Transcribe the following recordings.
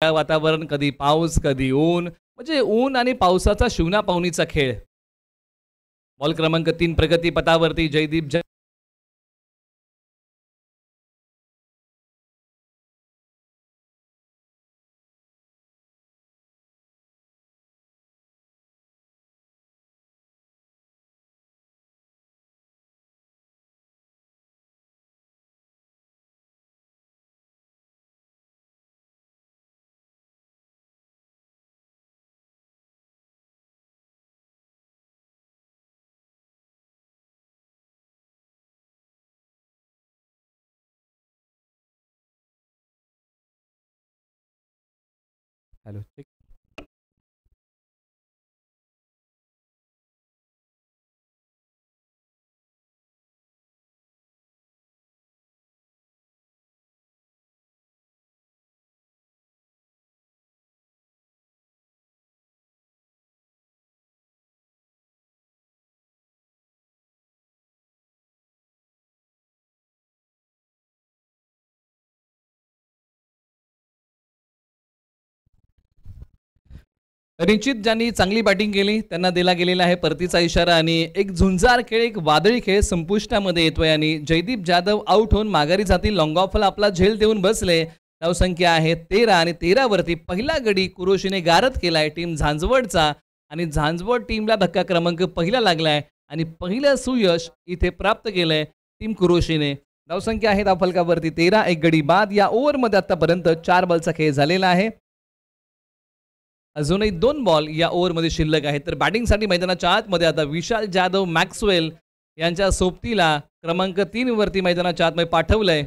वातावरण, कधी पाऊस, कधी ऊन, म्हणजे ऊन आणि पावसाचा शिवना-पावनीचा खेळ. बॉल क्रमांक 3 प्रगती पथावरती जयदीप हॅलो चेक. निश्चित ज्यांनी चांगली बॅटिंग केली त्यांना दिला गेलेला आहे परतीचा इशारा आणि एक झुंजार खेळ, एक वादळी खेळ संपुष्टामध्ये येतोय आणि जयदीप जाधव आउट होऊन माघारी जातील. लॉंग ऑफला आपला झेल देऊन बसले. धावसंख्या आहे 13 आणि 13 वरती पहिला गडी कुरोशीने गारद केलाय टीम झांजवडचा आणि झांजवड टीमला धक्का क्रमांक पहिला लागलाय आणि पहिलं सुयश इथे प्राप्त केलंय टीम कुरोशीने. धावसंख्या आहे धावफलकावरती 13, एक गडी बाद. या ओव्हरमध्ये आतापर्यंत 4 बॉलचा खेळ झालेला आहे. अजूनही 2 बॉल या ओव्हरमध्ये शिल्लक आहेत. तर बॅटिंगसाठी मैदानाच्या आतमध्ये आता विशाल जाधव मॅक्सवेल यांच्या सोबतीला क्रमांक 3 वरती मैदानाच्या आतमध्ये पाठवलंय.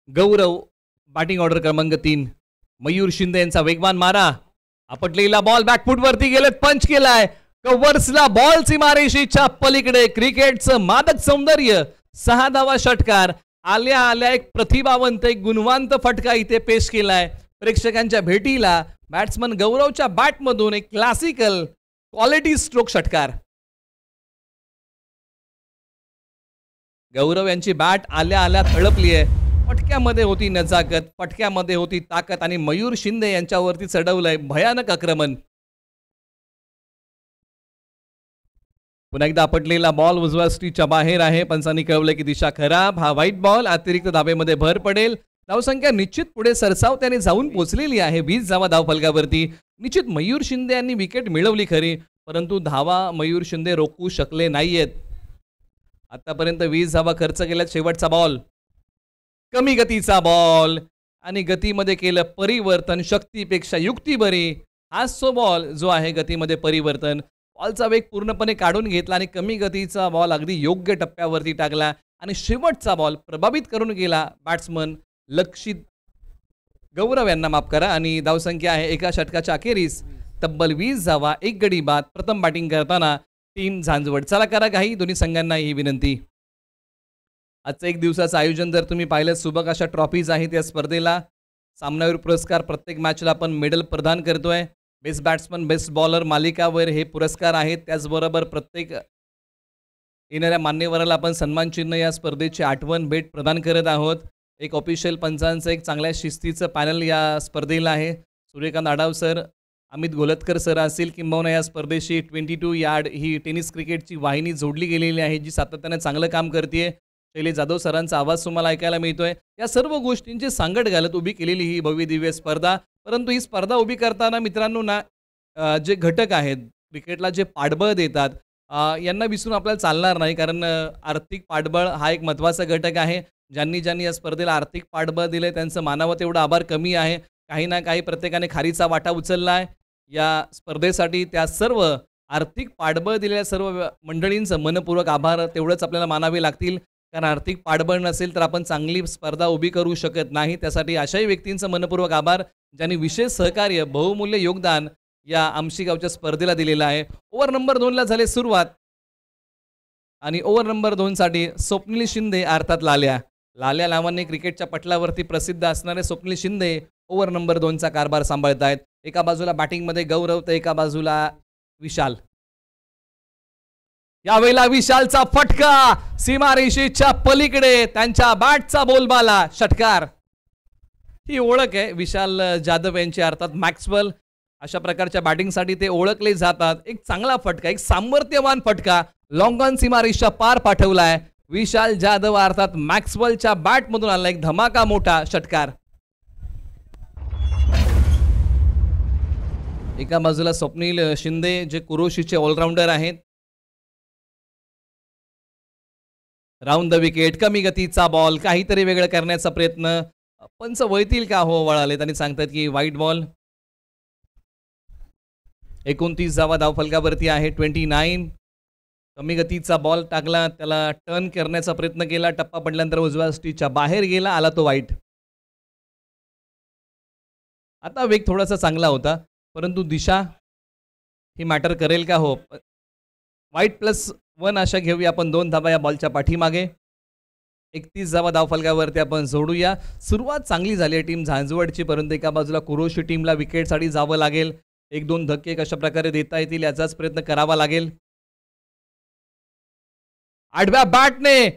गौरव बॅटिंग ऑर्डर क्रमांक 3. मयूर शिंदे यांचा वेगवान मारा, आपटलेला बॉल बॅकफूट वरती गेलेत, पंच केलाय कव्हर्सला, बॉल सीमारेषेच्या पलीकडे. क्रिकेटचं मादक सौंदर्य, 6 धावा षटकार, आल्या आल्या एक प्रतिभावंत, एक गुणवंत फटका इथे पेश केलाय प्रेक्षकांच्या भेटीला. बॅट्समन गौरवच्या बॅटमधून एक क्लासिकल क्वालिटी स्ट्रोक षटकार. गौरव यांची बॅट आल्या आल्या तळपली आहे. फटक्यामध्ये होती नजाकत, फटक्यामध्ये होती ताकद आणि मयूर शिंदे यांच्यावरती चढवलंय भयानक आक्रमण. पुन्हा एकदा आपटलेला बॉल उजव्या स्टीच्या बाहेर आहे. पंचांनी कळवलं की दिशा खराब. हा व्हाईट बॉल, अतिरिक्त धाबेमध्ये भर पडेल. धावसंख्या निश्चित पुढे सरसावत्याने जाऊन पोहोचलेली आहे. 20 धावा धावफलकावरती. निश्चित मयूर शिंदे यांनी विकेट मिळवली खरी, परंतु धावा मयूर शिंदे रोखू शकले नाहीयेत. आतापर्यंत 20 धावा खर्च केल्यात. शेवटचा बॉल, कमी गतीचा बॉल आणि गतीमध्ये केलं परिवर्तन. शक्तीपेक्षा युक्ती बरी, हाच तो बॉल जो आहे गतीमध्ये परिवर्तन. बॉलचा वेग पूर्णपणे काढून घेतला आणि कमी गतीचा बॉल अगदी योग्य टप्प्यावरती टाकला आणि शेवटचा बॉल प्रभावित करून गेला बॅट्समन लक्षित गौरव यांना, माफ करा. आणि धावसंख्या आहे एका षटकाच्या अखेरीस तब्बल 20 धावा, एक गडी बाद. प्रथम बॅटिंग करताना टीम झांजवड. चला करा काही, दोन्ही संघांना ही विनंती. आजचं एक दिवसाचं आयोजन जर तुम्ही पाहिलं, सुबक अशा ट्रॉफीज आहेत या स्पर्धेला. सामनावीर पुरस्कार, प्रत्येक मॅचला आपण मेडल प्रदान करतोय. बेस्ट बॅट्समन, बेस्ट बॉलर, मालिकावर हे पुरस्कार आहेत. त्याचबरोबर प्रत्येक येणाऱ्या मान्यवराला आपण सन्मानचिन्ह या स्पर्धेची आठवण भेट प्रदान करत आहोत. एक ऑफिशियल पंचांचं एक चांगल्या शिस्तीचं पॅनल या स्पर्धेला आहे. सूर्यकांत आढाव सर, अमित गोलतकर सर असतील, किंबहुना या स्पर्धेशी 22 यार्ड ही टेनिस क्रिकेटची वाहिनी जोडली गेलेली आहे, जी सातत्याने चांगलं काम करते. शैलेश जाधव सरांचा आवाज तुम्हाला ऐकायला मिळतोय. या सर्व गोष्टींची सांगड घालत उभी केलेली ही भव्य दिव्य स्पर्धा. परंतु ही स्पर्धा उभी करताना मित्रांनो ना, जे घटक आहेत क्रिकेटला जे पाठबळ देतात, यांना विसरून आपल्याला चालणार नाही. कारण आर्थिक पाठबळ हा एक महत्त्वाचा घटक आहे. ज्यांनी या स्पर्धेला आर्थिक पाठबळ दिले त्यांचं मानावं तेवढं आभार कमी आहे. काही ना काही प्रत्येकाने खारीचा वाटा उचलला आहे या स्पर्धेसाठी. त्या सर्व आर्थिक पाठबळ दिलेल्या सर्व मंडळींचं मनपूर्वक आभार तेवढंच आपल्याला मानावे लागतील. कारण आर्थिक पाठबळ नसेल तर आपण चांगली स्पर्धा उभी करू शकत नाही. त्यासाठी अशाही व्यक्तींचं मनपूर्वक आभार ज्यांनी विशेष सहकार्य, बहुमूल्य योगदान या आमशी गावच्या स्पर्धेला दिलेलं आहे. ओव्हर नंबर 2ला झाले सुरुवात आणि ओव्हर नंबर 2 साठी स्वप्नील शिंदे अर्थात लाल्या नावाने क्रिकेटच्या पटलावरती प्रसिद्ध असणारे स्वप्नील शिंदे ओव्हर नंबर 2चा कारभार सांभाळत आहेत. एका बाजूला बॅटिंगमध्ये गौरव तर एका बाजूला विशाल. यावेळेला विशालचा फटका सीमारेषेच्या पलीकडे, त्यांच्या बॅटचा बोलबाला, षटकार. ही ओळख आहे विशाल जाधव यांची, अर्थात मॅक्सवेल. अशा प्रकारच्या बॅटिंगसाठी ते ओळखले जातात. एक चांगला फटका, एक सामर्थ्यवान फटका लॉंग ऑन सीमारेषा पार पाठवलाय विशाल जाधव, अर्थात मॅक्सवेलच्या बॅटमधून आला एक धमाका मोठा षटकार. एका बाजूला स्वप्नील शिंदे जे कुरोशीचे ऑलराऊंडर आहेत. राऊंड द विकेट, कमी गतीचा बॉल, काहीतरी वेगळं करण्याचा प्रयत्न. पंच वळतील का हो, वळाले त्यांनी सांगतात की व्हाईट बॉल. 29 धावा धावफलकावरती आहे. 29. कमी गतीचा बॉल टाकला, त्याला टर्न करण्याचा प्रयत्न केला, टप्पा पडल्यानंतर उजव्या स्टिचच्या बाहेर गेला, आला तो वाईट. आता वेग थोडासा चांगला होता, परंतु दिशा ही मॅटर करेल का हो. वाईट +1 आशा घेऊया आपण. 2 धावा या बॉलच्या पाठीमागे. 31 धावा धावफलकावरती आपण जोडूया. सुरुवात चांगली झाली आहे टीम झांझवडची, परंतु एका बाजूला कुरोशी टीमला विकेटसाठी जावं लागेल. 1-2 धक्के कशा प्रकारे देता येतील याचाच प्रयत्न करावा लागेल. आडव्या बॅटने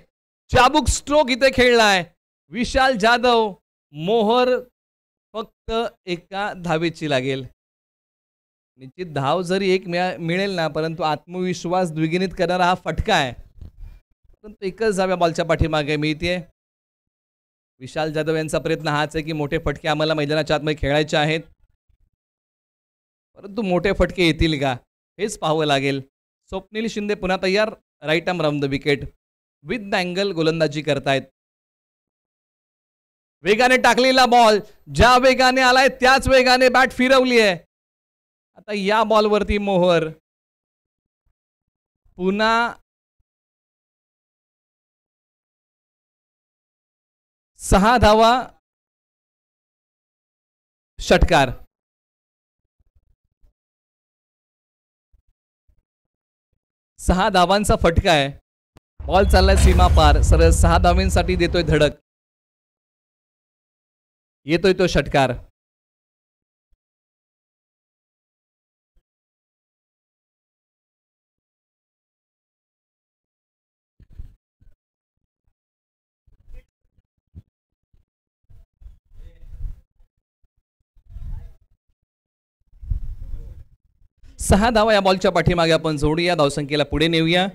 चाबुक स्ट्रोक इथे खेळलाय विशाल जाधव. मोहर फक्त एका धावेची लागेल. निश्चित धाव जरी एक मिळेल ना, परंतु आत्मविश्वास द्विगुणित करणारा हा फटका आहे. परंतु एकच धाव्या बॉलच्या पाठीमागे मिळते. विशाल जाधव यांचा प्रयत्न हाच आहे की मोठे फटके आम्हाला मैदानाच्या आतमध्ये खेळायचे आहेत, परंतु मोठे फटके येतील का हेच पाहावं लागेल. स्वप्नील शिंदे पुन्हा तयार. Right arm round the wicket with the angle गोलंदाजी करतायत. वेगाने टाकलेला बॉल, ज्या वेगाने आलाय त्याच वेगाने बॅट फिरवली आहे. आता या बॉलवरती मोहर पुन्हा 6 धावा, षटकार. सहा धावांचा फटका आहे. बॉल चाललाय सीमा पार, सरळ 6 धावांसाठी देतोय धडक. येतोय तो षटकार. सहा धावा या बॉलच्या पाठीमागे आपण जोडूया, धावसंख्येला पुढे नेऊया.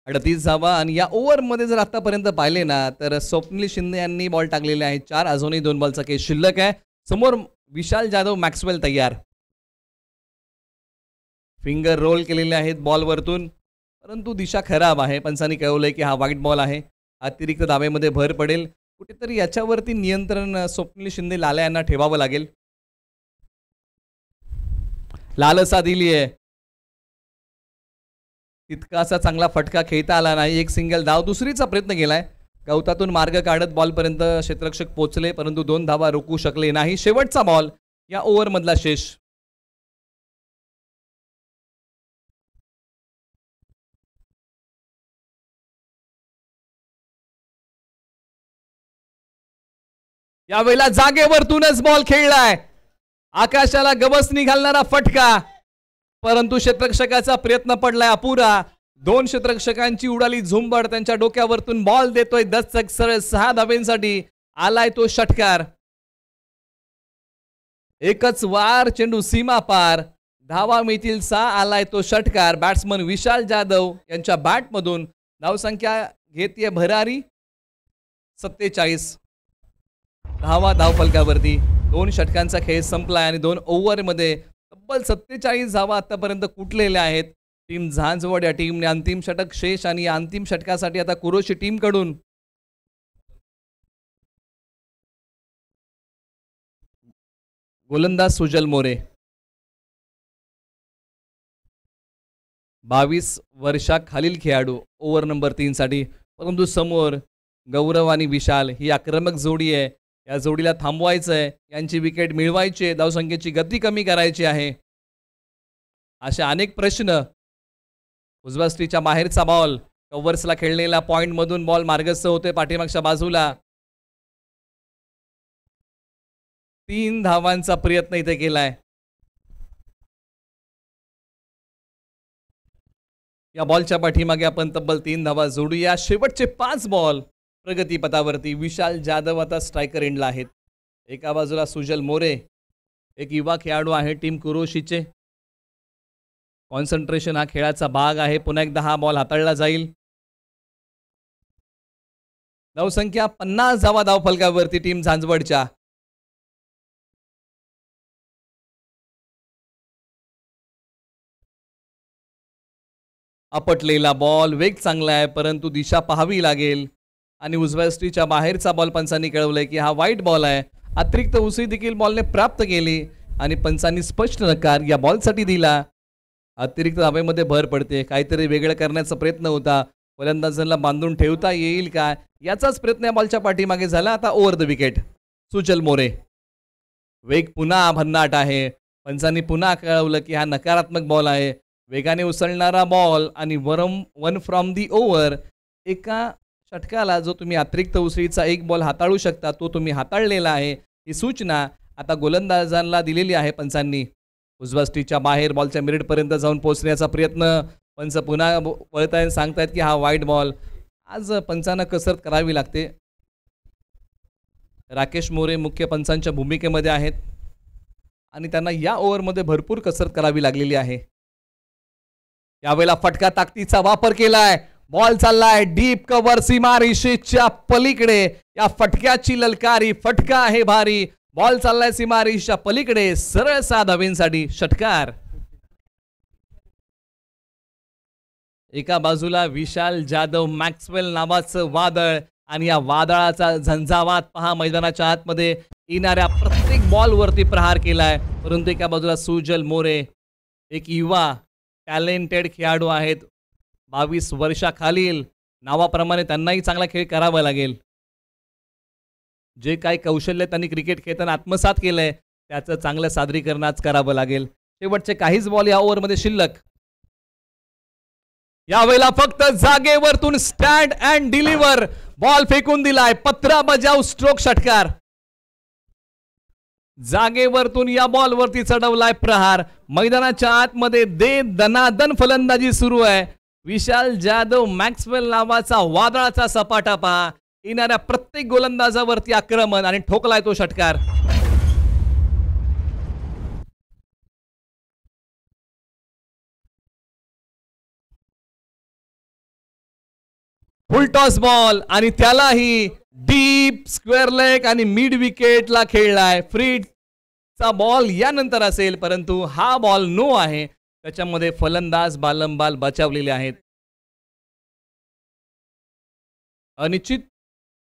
38 धावा. आणि या ओव्हरमध्ये जर आतापर्यंत पाहिले ना, तर स्वप्नील शिंदे यांनी बॉल टाकलेले आहेत 4. अजूनही 2 बॉलचा केस शिल्लक आहे. समोर विशाल जाधव, मॅक्सवेल तयार. फिंगर रोल केलेले आहेत बॉलवरतून, परंतु दिशा खराब आहे. पंचांनी कळवलंय की हा व्हाईट बॉल आहे. अतिरिक्त धावेमध्ये भर पडेल. कुठेतरी याच्यावरती नियंत्रण स्वप्नील शिंदे लाला यांना ठेवावं लागेल. लालसा दिली आहे, तितकासा चांगला फटका खेळता आला नाही. एक सिंगल धाव. दुसरीचा प्रयत्न केलाय, गवतातून मार्ग काढत बॉलपर्यंत क्षेत्ररक्षक पोहोचले, परंतु 2 धावा रोखू शकले नाही. शेवटचा बॉल या ओव्हरमधला शेष. यावेळेला जागेवरतूनच बॉल खेळलाय. आकाशाला गवसणी घालणारा फटका, परंतु क्षेत्ररक्षकाचा प्रयत्न पडलाय अपुरा. 2 क्षेत्ररक्षकांची उडाली झुंबड. त्यांच्या डोक्यावरतून बॉल देतोय दस्तक. सरळ 6 धावेंसाठी आलाय तो षटकार. एकच वार, चेंडू सीमा पार, धावा मिळतील 6. आलाय तो षटकार. बॅट्समन विशाल जाधव यांच्या बॅटमधून. धावसंख्या घेतीये भरारी 47 धावा धावफलकावरती. 2 षटकांचा खेळ संपलाय आणि 2 ओव्हरमध्ये तब्बल 47 धावा आतापर्यंत कुटलेल्या आहेत. टीम झांझवड या टीमने अंतिम षटक शेष, आणि या अंतिम षटकासाठी आता कुरोशी टीम कडून गोलंदाज सुजल मोरे. 22 वर्षाखालील खेळाडू ओव्हर नंबर 3 साठी. परंतु समोर गौरव आणि विशाल ही आक्रमक जोडी आहे. या जोडीला थांबवायचं आहे, यांची विकेट मिळवायची आहे, धावसंख्येची गती कमी करायची आहे. असे अनेक प्रश्न. उजव्या स्ट्रीच्या बाहेरचा बॉल, कव्हर्सला खेळलेला पॉइंट मधून बॉल मार्गस्थ होते पाठीमागच्या बाजूला. 3 धावांचा प्रयत्न इथे केलाय. या बॉलच्या पाठीमागे आपण तब्बल 3 धावा जोडूया. शेवटचे 5 बॉल प्रगतीपथावरती. विशाल जाधव आता स्ट्रायकर एंडला आहेत. एका बाजूला सुजल मोरे, एक युवा खेळाडू आहे टीम कुरोशीचे. कॉन्सन्ट्रेशन हा खेळाचा भाग आहे. पुन्हा एकदा हा बॉल हाताळला जाईल. धावसंख्या 50 धावा धावफलकावरती टीम झांजवडच्या. आपटलेला बॉल, वेग चांगला आहे परंतु दिशा पाहावी लागेल आणि उजव्या स्ट्रीच्या बाहेरचा बॉल पंचांनी कळवलंय की हा वाईट बॉल आहे. अतिरिक्त उसळी देखील बॉलने प्राप्त केली आणि पंचांनी स्पष्ट नकार या बॉलसाठी दिला. अतिरिक्त धावेमध्ये भर पडते. काहीतरी वेगळं करण्याचा प्रयत्न होता. फलंदाजांना बांधून ठेवता येईल का याचाच प्रयत्न या बॉलच्या पाठीमागे झाला. आता ओव्हर द विकेट सुजल मोरे. वेग पुन्हा भन्नाट आहे. पंचांनी पुन्हा कळवलं की हा नकारात्मक बॉल आहे. वेगाने उसळणारा बॉल आणि वन फ्रॉम दी ओव्हर. एका षटकाला जो तुम्ही अतिरिक्त उसळीचा एक बॉल हाताळू शकता तो तुम्ही हाताळलेला आहे. ही सूचना आता गोलंदाजांना दिलेली आहे पंचांनी. उजव्या स्टीच्या बाहेर बॉलच्या मिनिटपर्यंत जाऊन पोहोचण्याचा प्रयत्न. पंच पुन्हा वळतायत सांगतायत की हा वाईट बॉल. आज पंचांना कसरत करावी लागते. राकेश मोरे मुख्य पंचांच्या भूमिकेमध्ये आहेत आणि त्यांना या ओव्हरमध्ये भरपूर कसरत करावी लागलेली आहे. यावेळेला फटका ताकदीचा वापर केलाय. बॉल चाललाय डीप कव्हर सीमारेषेच्या पलीकडे. या फटक्याची ललकारी. फटका आहे भारी. बॉल चाललाय सीमारेषेच्या पलीकडे. सरळ 6 धावेंसाठी षटकार. एका बाजूला विशाल जाधव मॅक्सवेल नावाचं वादळ आणि या वादळाचा झंझावात पहा. मैदानाच्या आतमध्ये येणाऱ्या प्रत्येक बॉलवरती प्रहार केलाय. परंतु एका बाजूला सुजल मोरे एक युवा टॅलेंटेड खेळाडू आहेत. 22 वर्षाखालील. नावाप्रमाणे त्यांनाही चांगला खेळ करावा लागेल. जे काही कौशल्य त्यांनी क्रिकेट खेळताना आत्मसात केलंय त्याचं चांगलं सादरीकरण आज करावं लागेल. शेवटचे काहीच बॉल या ओव्हरमध्ये शिल्लक. यावेळेला फक्त जागेवरतून स्टँड अँड डिलिव्हर बॉल फेकून दिलाय. पत्रा बजाव स्ट्रोक षटकार. जागेवरतून या बॉलवरती चढवलाय प्रहार. मैदानाच्या आतमध्ये दे दनादन फलंदाजी सुरू आहे. विशाल जाधव मॅक्सवेल नावाचा वादळाचा सपाटा पहा. येणाऱ्या प्रत्येक गोलंदाजावरती आक्रमण आणि ठोकलाय तो षटकार. फुल टॉस बॉल आणि त्यालाही डीप स्क्वेअर लेग आणि मिड विकेटला खेळलाय. फ्रीडचा बॉल यानंतर असेल परंतु हा बॉल नो आहे. त्याच्यामध्ये फलंदाज बालंबाल बचावलेले आहेत. अनिश्चित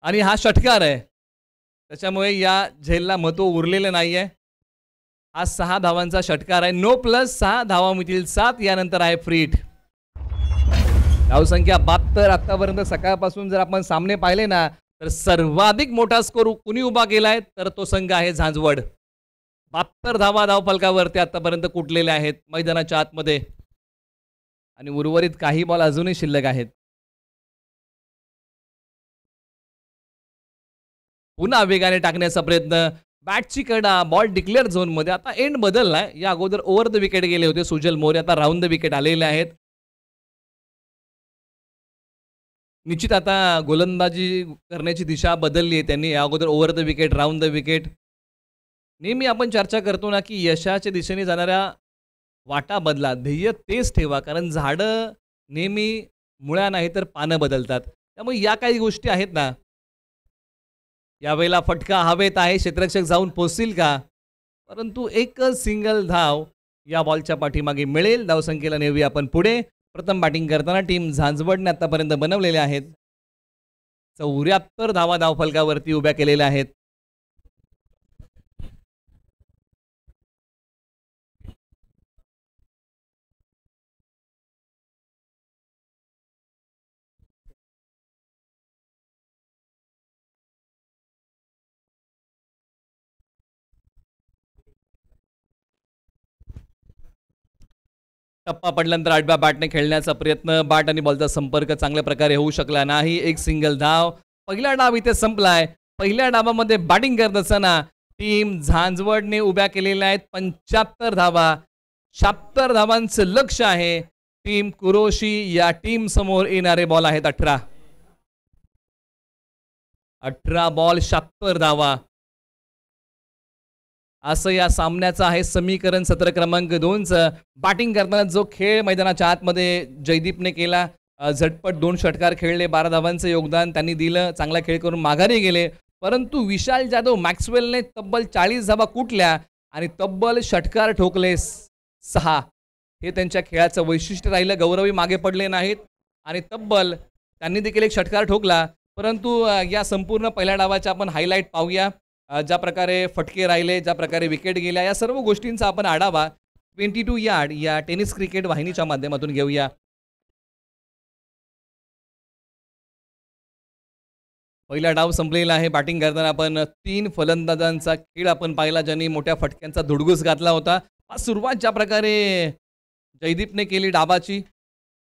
आणि हा षटकार आहे त्याच्यामुळे या झेलला महत्व उरलेलं नाहीये. हा 6 धावांचा षटकार आहे. नो प्लस 6 धावा मिळतील 7. यानंतर आहे फ्रीड. धावसंख्या 72. आतापर्यंत सकाळपासून जर आपण सामने पाहिले ना तर सर्वाधिक मोठा स्कोर कुणी उभा केलाय तर तो संघ आहे झांजवड. 72 धावा धावफलकावरती आतापर्यंत कुटलेले आहेत मैदानाच्या आतमध्ये आणि उर्वरित काही बॉल अजूनही शिल्लक आहेत. पुन्हा वेगाने टाकण्याचा प्रयत्न. बॅटची कडा. बॉल डिक्लेअर झोन मध्ये. आता एंड बदललाय. या अगोदर ओव्हर द विकेट गेले होते सुजल मोरे. आता राऊंड द विकेट आलेले आहेत. निश्चित आता गोलंदाजी करण्याची दिशा बदलली आहे त्यांनी. या अगोदर over the wicket, round the wicket. नेहमी आपण चर्चा करतो ना की यशाच्या दिशेने जाणाऱ्या वाटा बदला. ध्येय तेच ठेवा कारण झाडं नेहमी मुळ्या नाही तर पानं बदलतात. त्यामुळे या काही गोष्टी आहेत ना. यावेळेला फटका हवेत आहे. क्षेत्ररक्षक जाऊन पोहोचतील का परंतु एकच सिंगल धाव या बॉलच्या पाठीमागे मिळेल. धावसंख्येला नेऊया आपण पुढे. प्रथम बॅटिंग करताना टीम झांजवडने आतापर्यंत बनवलेल्या आहेत 74 धावा धावफलकावरती उभ्या केलेल्या आहेत. टप्पा पडल्यानंतर 8व्या बॅटने खेळण्याचा प्रयत्न. बॅट आणि बॉलचा संपर्क चांगल्या प्रकारे होऊ शकला नाही. एक सिंगल धाव. पहिला डाव इथे संपलाय. पहिल्या डावामध्ये बॅटिंग करत असताना टीम झांजवडने उभ्या केलेल्या आहेत 75 धावा. 76 धावांचं लक्ष आहे. टीम कुरोशी या टीम समोर येणारे बॉल आहेत 18. 18 बॉल 76 धावा. असं या सामन्याचं आहे समीकरण. सत्र क्रमांक 2चं. बॅटिंग करताना जो खेळ मैदानाच्या आतमध्ये जयदीपने केला, झटपट 2 षटकार खेळले, 12 धावांचं योगदान त्यांनी दिलं, चांगला खेळ करून माघारी गेले. परंतु विशाल जाधव मॅक्सवेलने तब्बल 40 धावा कुठल्या आणि तब्बल षटकार ठोकले 6. हे त्यांच्या खेळाचं वैशिष्ट्य राहिलं. गौरवी मागे पडले नाहीत आणि तब्बल त्यांनी देखील एक षटकार ठोकला. परंतु या संपूर्ण पहिल्या डावाच्या आपण हायलाईट पाहूया. ज्या प्रकारे फटके राहिले, ज्या प्रकारे विकेट गेल्या, या सर्व गोष्टींचा आपण आढावा 22 यार्ड या टेनिस क्रिकेट वाहिनीच्या माध्यमातून घेऊया. पहिला डाव संपलेला आहे. बॅटिंग करताना आपण 3 फलंदाजांचा खेळ आपण पाहिला, ज्यांनी मोठ्या फटक्यांचा धुडगूस घातला होता. सुरुवात ज्या प्रकारे जयदीपने केली डाबाची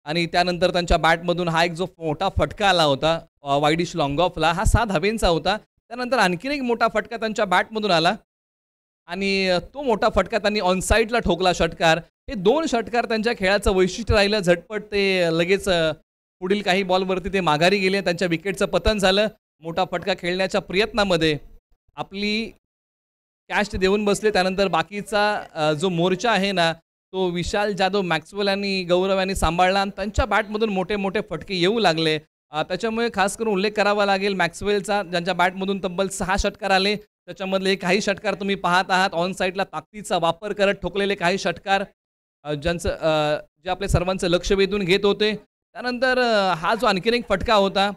आणि त्यानंतर त्यांच्या बॅटमधून हा एक जो मोठा फटका आला होता वाईडिश लॉंग ऑफला, हा 7 धावेंचा होता. त्यानंतर आणखीन एक मोठा फटका त्यांच्या बॅटमधून आला आणि तो मोठा फटका त्यांनी ऑनसाईडला ठोकला षटकार. हे 2 षटकार त्यांच्या खेळाचं वैशिष्ट्य राहिलं. झटपट ते लगेच पुढील काही बॉलवरती ते माघारी गेले. त्यांच्या विकेटचं पतन झालं. मोठा फटका खेळण्याच्या प्रयत्नामध्ये आपली कॅच देऊन बसले. त्यानंतर बाकीचा जो मोर्चा आहे ना, तो विशाल जाधव, मॅक्सवेल आणि गौरव यांनी सांभाळला आणि त्यांच्या बॅटमधून मोठे मोठे फटके येऊ लागले. त्याच्यामुळे खास करून उल्लेख करावा लागेल मॅक्सवेलचा, ज्यांच्या बॅटमधून तब्बल 6 षटकार आले. त्याच्यामधले काही षटकार तुम्ही पाहत आहात. ऑन साईडला ताकदीचा वापर करत ठोकलेले काही षटकार ज्यांचं जे आपले सर्वांचं लक्ष वेधून घेत होते. त्यानंतर हा जो आणखीन एक फटका होता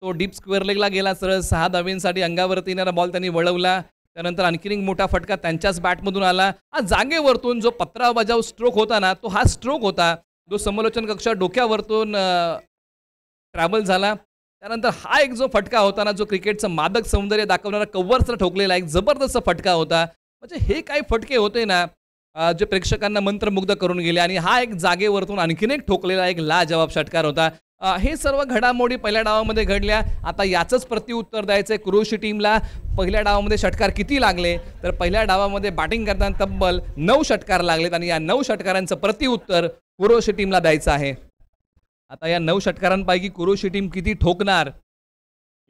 तो डीप स्क्वेअर लेगला गेला. सरळ 6 धावेंसाठी अंगावरती येणारा बॉल त्यांनी वळवला. त्यानंतर आणखीन एक मोठा फटका त्यांच्याच बॅटमधून आला. हा जागेवरतून जो 15 बजाव स्ट्रोक होता ना, तो हा स्ट्रोक होता जो समालोचन कक्षा डोक्यावरतून ट्रॅव्हल झाला. त्यानंतर हा एक जो फटका होता ना, जो क्रिकेटचं मादक सौंदर्य दाखवणारा कव्हरचा ठोकलेला एक जबरदस्त फटका होता. म्हणजे हे काही फटके होते ना, जे प्रेक्षकांना मंत्रमुग्ध करून गेले. आणि हा एक जागेवरतून आणखीन एक ठोकलेला एक लाजवाब षटकार होता. हे सर्व घडामोडी पहिल्या डावामध्ये घडल्या. आता याचंच प्रत्युत्तर द्यायचं आहे कुरोशी टीमला. पहिल्या डावामध्ये षटकार किती लागले, तर पहिल्या डावामध्ये बॅटिंग करताना तब्बल 9 षटकार लागलेत आणि या 9 षटकारांचं प्रत्युत्तर कुरोशी टीमला द्यायचं आहे. आता या 9 षटकारांपैकी कुरोशी टीम किती ठोकणार,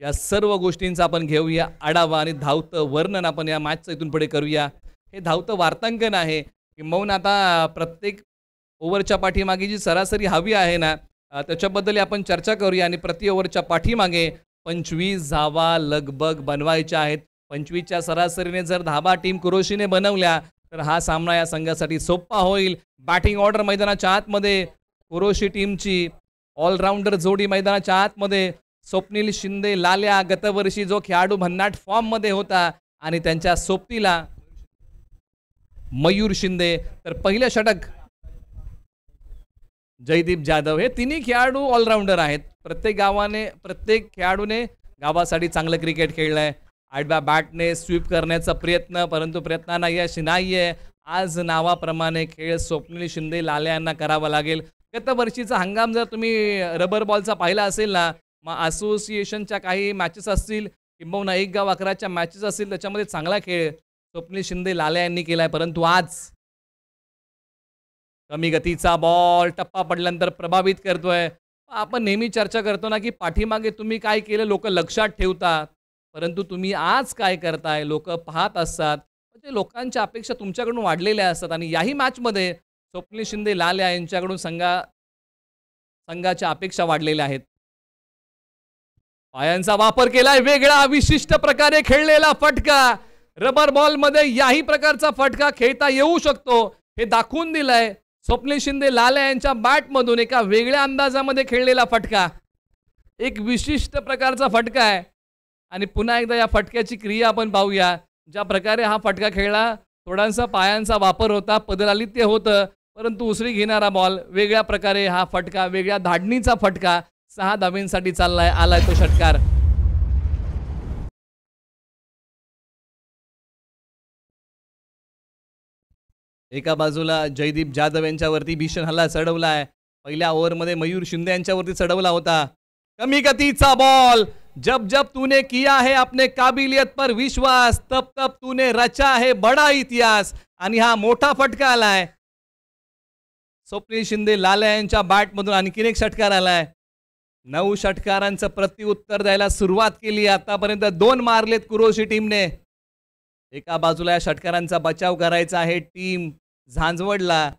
या सर्व गोष्टींचा आपण घेऊया आढावा आणि धावतं वर्णन आपण या मॅचचं इथून पुढे करूया. हे धावतं वार्तांकन आहे. किंबहुना आता प्रत्येक ओव्हरच्या पाठीमागे जी सरासरी हवी आहे ना, त्याच्याबद्दल आपण चर्चा करूया. आणि प्रति ओव्हरच्या पाठीमागे 25 धावा लगभग बनवायच्या आहेत. 25च्या सरासरीने जर धावा टीम कुरोशीने बनवल्या तर हा सामना या संघासाठी सोपा होईल. बॅटिंग ऑर्डर मैदानाच्या आतमध्ये कुरोशी टीमची ऑलराऊंडर जोडी मैदानाच्या आतमध्ये स्वप्नील शिंदे, लाल्या. गतवर्षी जो खेळाडू भन्नाट फॉर्ममध्ये होता आणि त्यांच्या सोबतीला मयूर शिंदे. तर पहिलं षटक जयदीप जाधव. हे तिन्ही खेळाडू ऑलराऊंडर आहेत. प्रत्येक खेळाडूने गावासाठी चांगलं क्रिकेट खेळलंय. आडव्या बॅटने स्वीप करण्याचा प्रयत्न, परंतु प्रयत्नांना यश नाहीये. आज नावाप्रमाणे खेळ स्वप्नील शिंदे, लाल्या यांना करावा लागेल. गत वर्षीचा हंगाम जर तुम्ही रबर बॉलचा पाहिला असेल ना, मग असोसिएशनच्या काही मॅचेस असतील किंबहुना 1 गाव 11च्या मॅचेस असतील, त्याच्यामध्ये चांगला खेळ स्वप्नील शिंदे, लाल्या यांनी केलाय. परंतु आज कमी गतीचा बॉल टप्पा पडल्यानंतर प्रभावित करतोय. आपण नेहमी चर्चा करतो ना की पाठीमागे तुम्ही काय केलं लोक लक्षात ठेवतात, परंतु तुम्ही आज काय करताय लोक पाहत असतात. म्हणजे लोकांच्या अपेक्षा तुमच्याकडून वाढलेल्या असतात. आणि याही मॅचमध्ये स्वप्नील शिंदे, लाल्या यांच्याकडून संघाच्या अपेक्षा वाढलेल्या आहेत. पायांचा वापर केलाय, वेगळा विशिष्ट प्रकारे खेळलेला फटका. रबर बॉल मध्ये याही प्रकारचा फटका खेळता येऊ शकतो हे दाखवून दिलंय. स्वप्नील शिंदे, लाल्या यांच्या बॅटमधून एका वेगळ्या अंदाजामध्ये खेळलेला फटका, एक विशिष्ट प्रकारचा फटका आहे. आणि पुन्हा एकदा या फटक्याची क्रिया आपण पाहूया. ज्या प्रकारे हा फटका खेळला, थोडासा पायांचा वापर होता, पदरालित्य होतं, परंतु उसळी घेणारा बॉल, वेगळ्या प्रकारे हा फटका, वेगळ्या धाडणीचा फटका 6 धावेंसाठी चाललाय. आलाय तो षटकार. एका बाजूला जयदीप जाधव यांच्यावरती भीषण हल्ला चढवलाय. पहिल्या ओव्हरमध्ये मयूर शिंदे यांच्यावरती चढवला होता. कमी गतीचा बॉल. जब जब तूने किया है अपने काबिलियत पर विश्वास, तब तब तूने रचा है बड़ा इतिहास. आणि हा मोठा फटका आलाय. स्वप्नील शिंदे लाल्या यांच्या बॅटमधून आणखीन एक षटकार आलाय. 9 षटकारांचं प्रत्युत्तर द्यायला सुरुवात केली. आतापर्यंत 2 मारलेत कुरोशी टीमने. एका बाजूला या षटकारांचा बचाव करायचा आहे टीम झांझवडला.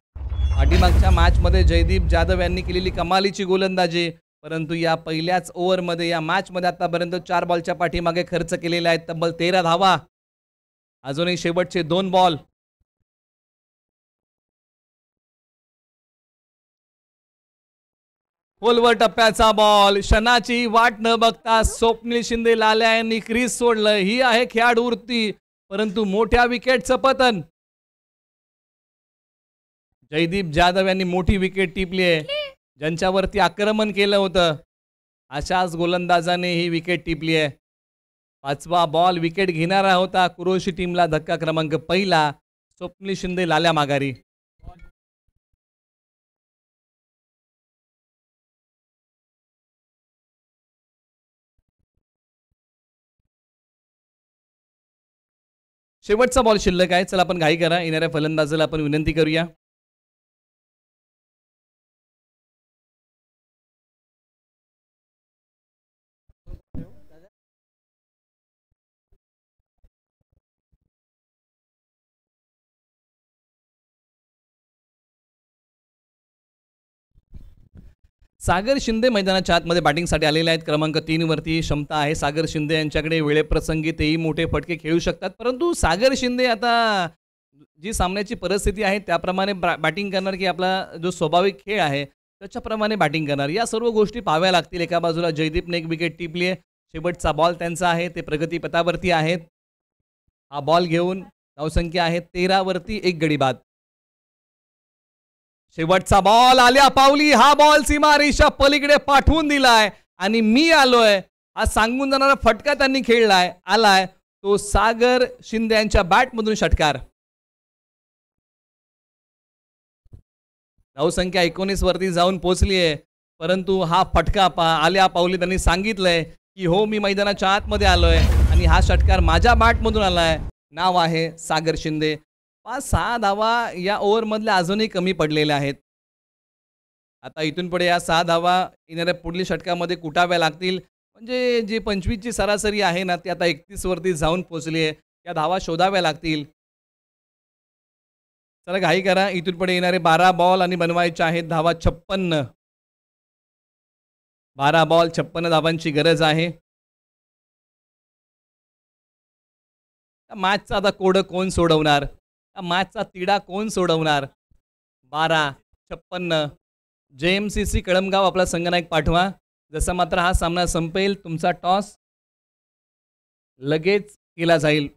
पाठीमागच्या मॅचमध्ये जयदीप जाधव यांनी केलेली कमालीची गोलंदाजी, परंतु या पहिल्याच ओव्हरमध्ये या मॅचमध्ये आतापर्यंत 4 बॉलच्या पाठीमागे खर्च केलेले आहेत तब्बल 13 धावा. अजूनही शेवटचे 2 बॉल. खोलवर टप्प्याचा बॉल. क्षणाची वाट न बघता स्वप्नील शिंदे लाल्या यांनी क्रीज सोडलं. ही आहे खेळाडू वृत्ती, परंतु मोठ्या विकेटचं पतन. जयदीप जाधव यांनी मोठी विकेट टिपली आहे. ज्यांच्यावरती आक्रमण केलं होतं अशाच गोलंदाजाने ही विकेट टिपली आहे. 5वा बॉल विकेट घेणारा होता कुरोशी टीमला. धक्का क्रमांक पहिला. स्वप्नील शिंदे लाल्या माघारी. शेवटचा बॉल शिल्लक आहे. चला आपण घाई करा. येणाऱ्या फलंदाजाला आपण विनंती करूया. सागर शिंदे मैदानाच्या आतमध्ये बॅटिंगसाठी आलेले आहेत. क्रमांक 3 वरती क्षमता आहे सागर शिंदे यांच्याकडे. वेळेप्रसंगी तेही मोठे फटके खेळू शकतात, परंतु सागर शिंदे आता जी सामन्याची परिस्थिती आहे त्याप्रमाणे बॅटिंग करणार की आपला जो स्वाभाविक खेळ आहे त्याच्याप्रमाणे बॅटिंग करणार, या सर्व गोष्टी पाहाव्या लागतील. एका बाजूला जयदीपने एक विकेट टिपली आहे. शेवटचा बॉल त्यांचा आहे. ते प्रगतीपथावरती आहेत. हा बॉल घेऊन धावसंख्या आहे 13 वरती 1 गडी बाद. शेवटचा बॉल आल्या पावली. हा बॉल सीमारेषा पलीकडे पाठवून दिलाय आणि मी आलोय हा सांगून जाणारा फटका त्यांनी खेळलाय. आलाय तो सागर शिंदे यांच्या बॅटमधून षटकार. धावसंख्या 19 वरती जाऊन पोहोचली आहे, परंतु हा फटका आल्या पावली त्यांनी सांगितलंय की हो मी मैदानाच्या आतमध्ये आलोय आणि हा षटकार माझ्या बॅटमधून आलाय. नाव आहे सागर शिंदे. 5-6 धावा या ओव्हरमधल्या अजूनही कमी पडलेल्या आहेत. आता इथून पुढे या 6 धावा येणाऱ्या पुढील षटकामध्ये कुटाव्या लागतील. म्हणजे जी 25ची सरासरी आहे ना ती आता 31 वरती जाऊन पोहोचली आहे. या धावा शोधाव्या लागतील. चला घाई करा. इथून पुढे येणारे 12 बॉल आणि बनवायचे आहेत धावा 56. 12 बॉल 56 धावांची गरज आहे. मॅचचा आता कोड कोण सोडवणार, मॅचचा तिढा कोण सोडवणार. 12-56. JMCC कळमगाव आपला संघनायक पाठवा. जसं मात्र हा सामना संपेल तुमचा टॉस लगेच केला जाईल.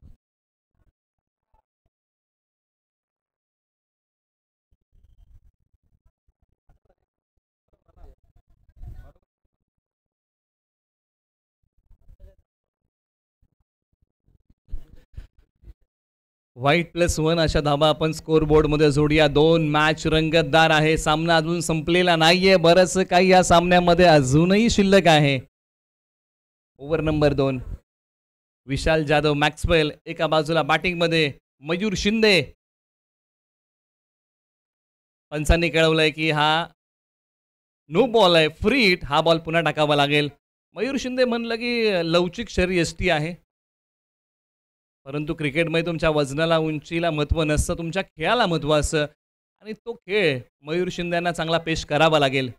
व्हाईट +1 अशा धावा आपण स्कोर बोर्डमध्ये जोडूया. 2 मॅच रंगतदार आहे. सामना अजून संपलेला नाहीये. बरंच काही या सामन्यामध्ये अजूनही शिल्लक आहे. Over number 2. विशाल जाधव मॅक्सवेल एका बाजूला बॅटिंगमध्ये. मयूर शिंदे. पंचांनी कळवलंय की हा नो बॉल आहे, फ्री हिट. हा बॉल पुन्हा टाकावा लागेल. मयूर शिंदे म्हणलं की लवचिक शरीर यष्टी आहे, परंतु क्रिकेटमध्ये तुमच्या वजनाला उंचीला महत्त्व नसतं, तुमच्या खेळाला महत्त्व असतं आणि तो खेळ मयूर शिंदे यांना चांगला पेश करावा लागेल.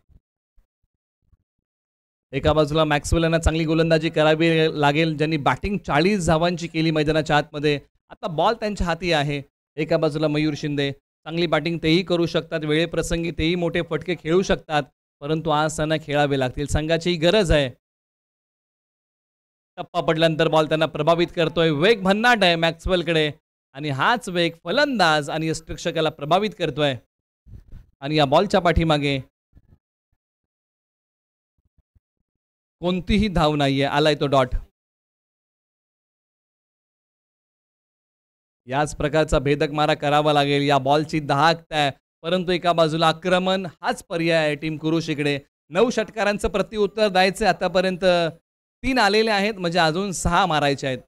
एका बाजूला मॅक्सवेल यांना चांगली गोलंदाजी करावी लागेल, ज्यांनी बॅटिंग 40 धावांची केली मैदानाच्या आतमध्ये. आता बॉल त्यांच्या हाती आहे. एका बाजूला मयूर शिंदे चांगली बॅटिंग तेही करू शकतात, वेळेप्रसंगी तेही मोठे फटके खेळू शकतात, परंतु आज त्यांना खेळावे लागतील. संघाची गरज आहे. टप्पा पडल्यानंतर बॉल त्यांना प्रभावित करतोय. वेग भन्नाट आहे मॅक्सवेलकडे आणि हाच वेग फलंदाज आणि यष्टिरक्षकाला प्रभावित करतोय. आणि या बॉलच्या पाठीमागे कोणतीही धाव नाहीये. आलाय तो डॉट. याच प्रकारचा भेदक मारा करावा लागेल. या बॉलची दाहकता आहे, परंतु एका बाजूला आक्रमण हाच पर्याय आहे टीम कुरुशीकडे. 9 षटकारांचं प्रत्युत्तर द्यायचं. आतापर्यंत 3 आलेले आहेत, म्हणजे अजून 6 मारायचे आहेत.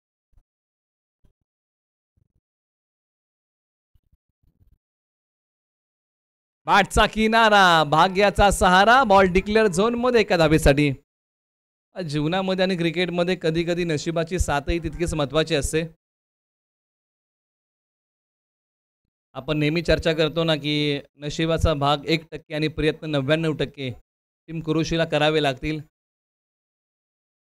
बॅटचा किनारा, भाग्याचा सहारा, बॉल डिक्लेअर झोन मध्ये एका धावेसाठी. जीवनामध्ये आणि क्रिकेटमध्ये कधी कधी नशिबाची साथही तितकीच महत्वाची असते. आपण नेहमी चर्चा करतो ना की नशिबाचा भाग 1% आणि प्रयत्न 99% टीम कुरुशीला करावे लागतील.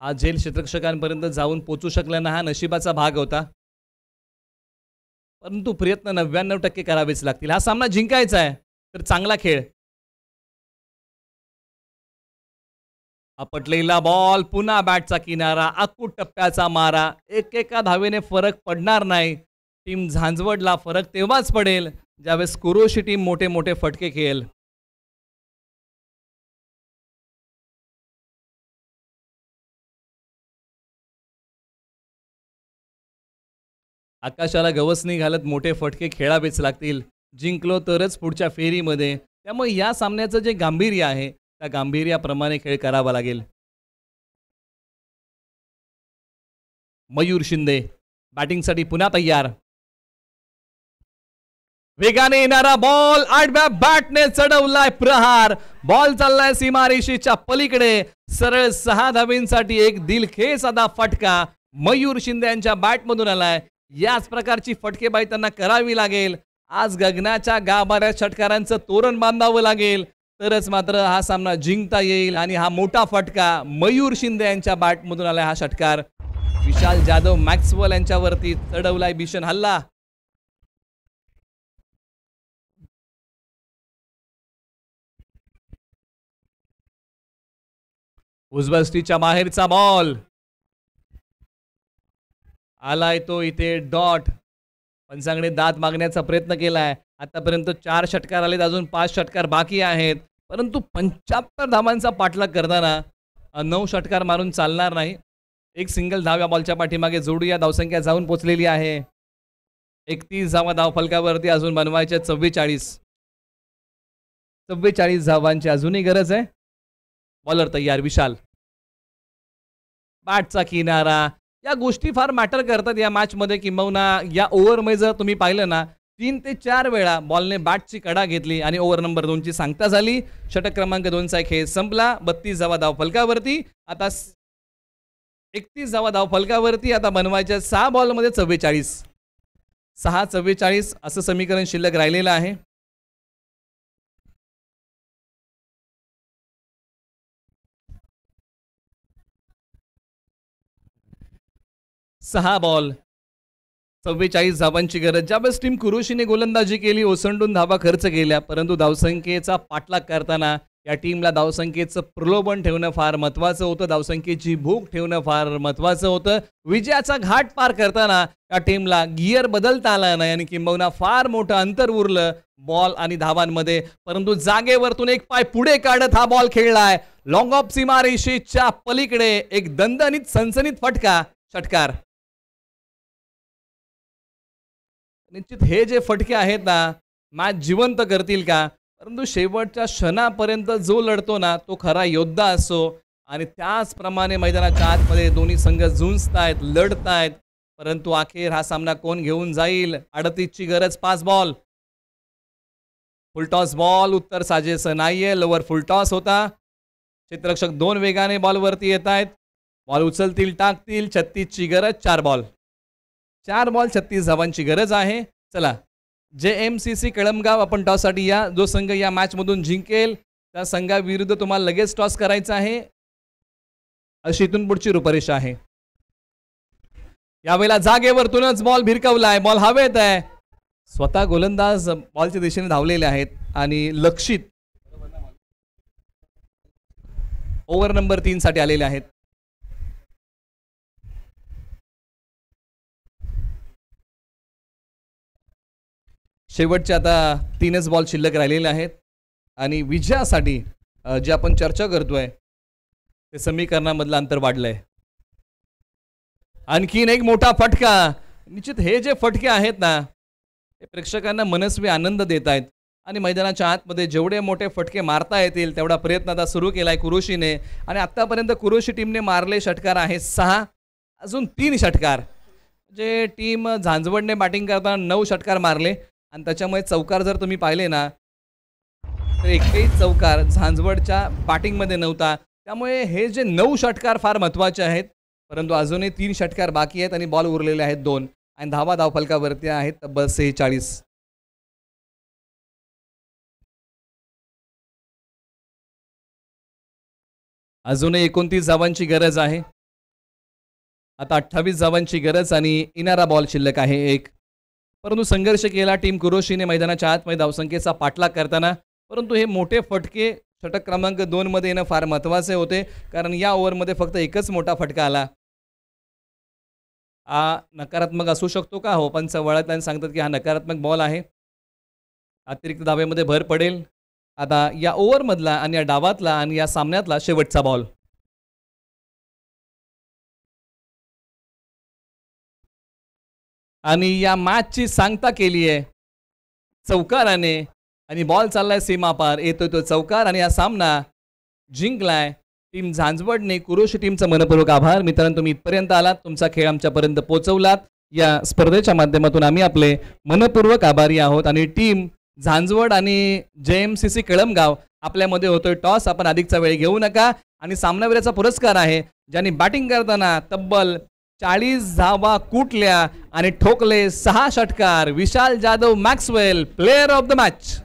हा झेल क्षेत्ररक्षकांपर्यंत जाऊन पोचू शकला ना, हा नशिबाचा भाग होता. परंतु प्रयत्न 99% करावेच लागतील. हा सामना जिंकायचा आहे तर चांगला खेळ. आपटलेला बॉल, पुन्हा बॅटचा किनारा, अकूट टप्प्याचा मारा. एका धावेने फरक पडणार नाही. टीम झांजवडला फरक तेव्हाच पडेल ज्यावेळेस कुरोशी टीम मोठे मोठे फटके खेळेल. आकाशाला गवसणी घालत मोठे फटके खेळावेच लागतील. जिंकलो तरच पुढच्या फेरीमध्ये. त्यामुळे या सामन्याचं जे गांभीर्य आहे त्या गांभीर्याप्रमाणे खेळ करावा लागेल. मयूर शिंदे बॅटिंगसाठी पुन्हा तयार. वेगाने येणारा बॉल, आडव्या बॅटने चढवलाय प्रहार. बॉल चाललाय सीमारेषेच्या पलीकडे. सरळ 6 धावेंसाठी एक दिलखेच अदा फटका मयूर शिंदे यांच्या बॅटमधून आलाय. याच प्रकारची फटकेबाजी त्यांना करावी लागेल. आज गगनाच्या गाभाऱ्यात षटकारांचं तोरण बांधावं लागेल तरच मात्र हा सामना जिंकता येईल. आणि हा मोठा फटका मयूर शिंदे यांच्या बॅटमधून आलाय. हा षटकार विशाल जाधव मॅक्सवेल यांच्यावरती चढवलाय भीषण हल्ला. उजव्या बाहेरचा बॉल आलाय तो इथे डॉट. पंचांकडे दाद मागण्याचा प्रयत्न केलाय. आतापर्यंत 4 षटकार आलेत, अजून 5 षटकार बाकी आहेत. परंतु 75 धावांचा पाठलाग करताना 9 षटकार मारून चालणार नाही. एक सिंगल धाव या बॉलच्या पाठीमागे जोडूया. धावसंख्या जाऊन पोचलेली आहे 31 धावा धाव फलकावरती. अजून बनवायच्या 44 धावांची अजूनही गरज आहे. बॉलर तयार विशाल. बॅटचा किनारा. या गोष्टी फार मॅटर करतात या मॅचमध्ये. किंबहुना या ओव्हरमध्ये जर तुम्ही पाहिलं ना 3 ते 4 वेळा बॉलने बॅटची कडा घेतली आणि ओव्हर नंबर 2 ची सांगता झाली. षटक क्रमांक 2 चा खेळ संपला. 32 धावा धाव फलकावरती. आता 31 धावा धाव फलकावरती. आता बनवायच्या 6 बॉलमध्ये 44. 6-44 असं समीकरण शिल्लक राहिलेलं आहे. सहा बॉल 44 धावांची गरज. ज्यावेळेस टीम कुरुशीने गोलंदाजी केली, ओसंडून धावा खर्च केल्या, परंतु धावसंख्येचा पाठलाग करताना या टीमला धावसंख्येचं प्रलोभन ठेवणं फार महत्त्वाचं होतं. धावसंख्येची भूक ठेवणं फार महत्त्वाचं होतं. विजयाचा घाट पार करताना या टीमला गिअर बदलता आला नाही आणि किंबहुना फार मोठं अंतर उरलं बॉल आणि धावांमध्ये. परंतु जागेवरतून एक पाय पुढे काढत हा बॉल खेळलाय लॉंग ऑफ सीमारेषेच्या पलीकडे. एक दणदणीत सनसनीत फटका षटकार. निश्चित हे जे फटके आहेत ना मॅच जिवंत करतील का, परंतु शेवटच्या क्षणापर्यंत जो लढतो ना तो खरा योद्धा असतो. आणि त्याचप्रमाणे मैदानाच्या आतमध्ये दोन्ही संघ झुंजतायत, लढतायत. परंतु अखेर हा सामना कोण घेऊन जाईल. 38 ची गरज. 5 बॉल. Full toss ball. उत्तर साजेसं नाहीये. लोवर फुलटॉस होता. क्षेत्ररक्षक 2 वेगाने बॉलवरती येत आहेत. बॉल उचलतील, टाकतील. 36 ची गरज. 4 बॉल. 4 बॉल 36 धावांची गरज आहे. चला JMCC कळमगाव आपण टॉससाठी या. जो संघ या मॅच मधून जिंकेल त्या संघाविरुद्ध तुम्हाला लगेच टॉस करायचा आहे अशी इथून पुढची रूपरेषा आहे. यावेळेला जागेवरतूनच बॉल भिरकवलाय. बॉल हवेत आहे. स्वतः गोलंदाज बॉलच्या दिशेने धावलेले आहेत आणि लक्षित ओव्हर नंबर 3 साठी आलेले आहेत. शेवटचे आता 3च बॉल शिल्लक राहिलेले आहेत आणि विजयासाठी जे आपण चर्चा करतोय ते समीकरणामधलं अंतर वाढलंय. आणखीन एक मोठा फटका. निश्चित हे जे फटके आहेत ना ते प्रेक्षकांना मनस्वी आनंद देत आहेत आणि मैदानाच्या आतमध्ये जेवढे मोठे फटके मारता येतील तेवढा प्रयत्न आता सुरू केलाय कुरुशीने. आणि आतापर्यंत कुरुशी टीमने मारले षटकार आहे 6. अजून 3 षटकार. जे टीम झांजवडने बॅटिंग करताना 9 षटकार मारले आणि त्याच्यामुळे चौकार जर तुम्ही पाहिले ना तर एकही चौकार झांजवडच्या बॅटिंगमध्ये नव्हता. त्यामुळे हे जे 9 षटकार फार महत्त्वाचे आहेत. परंतु अजूनही 3 षटकार बाकी आहेत आणि बॉल उरलेले आहेत 2 आणि धावा धावफलकावरती आहेत तब्बल 46. अजूनही 29 धावांची गरज आहे. आता 28 धावांची गरज आणि इनारा बॉल शिल्लक आहे 1. परंतु संघर्ष केला टीम कुरोशीने मैदानाच्या आतमध्ये धावसंख्येचा पाठलाग करताना. परंतु हे मोठे फटके षटक क्रमांक 2 मध्ये येणं फार महत्त्वाचे होते, कारण या ओव्हरमध्ये फक्त एकच मोठा फटका आला. हा नकारात्मक असू शकतो का? हो, पण वळतल्याने सांगतात की हा नकारात्मक बॉल आहे. अतिरिक्त धावेमध्ये भर पडेल. आता या ओव्हरमधला आणि या डावातला आणि या सामन्यातला शेवटचा बॉल. आणि या मॅचची सांगता केली आहे चौकाराने आणि बॉल चाललाय सीमापार. येतोय तो चौकार आणि हा सामना जिंकलाय टीम झांजवडने. कुरोशी टीमचा मनपूर्वक आभार. मित्रांनो, तुम्ही इथपर्यंत आलात, तुमचा खेळ आमच्यापर्यंत पोहोचवलात. या स्पर्धेच्या माध्यमातून आम्ही आपले मनपूर्वक आभारी आहोत. आणि टीम झांजवड आणि JMCC कळमगाव आपल्यामध्ये होतोय टॉस. आपण अधिकचा वेळ घेऊ नका. आणि सामनावीराचा पुरस्कार आहे ज्यांनी बॅटिंग करताना तब्बल 40 धावा कुटल्या आणि ठोकले 6 षटकार. Vishal Jadhav Maxwell, player of the match.